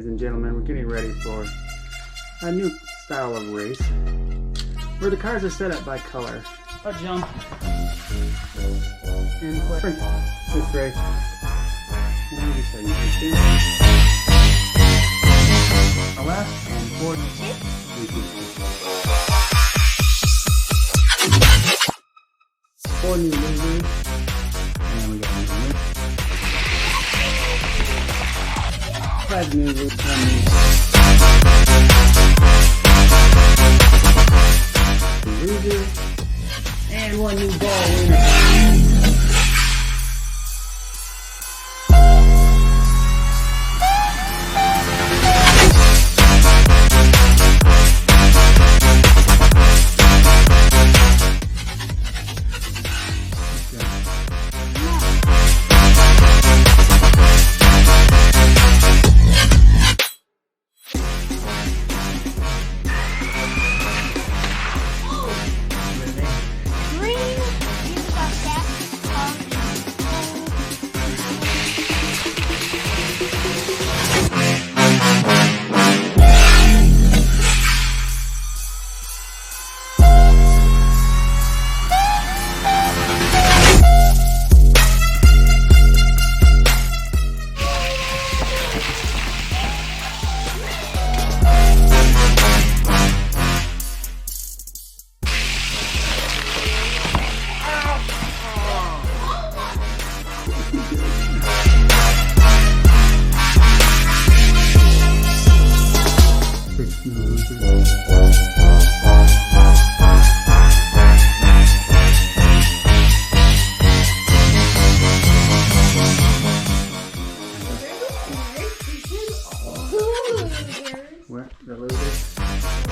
Ladies and gentlemen, we're getting ready for a new style of race where the cars are set up by color. A jump and play this race. And we start using a left and forward. Four new movers. And we got a new move. Five new moves, one new loser, and one new ball winner. What? The losers?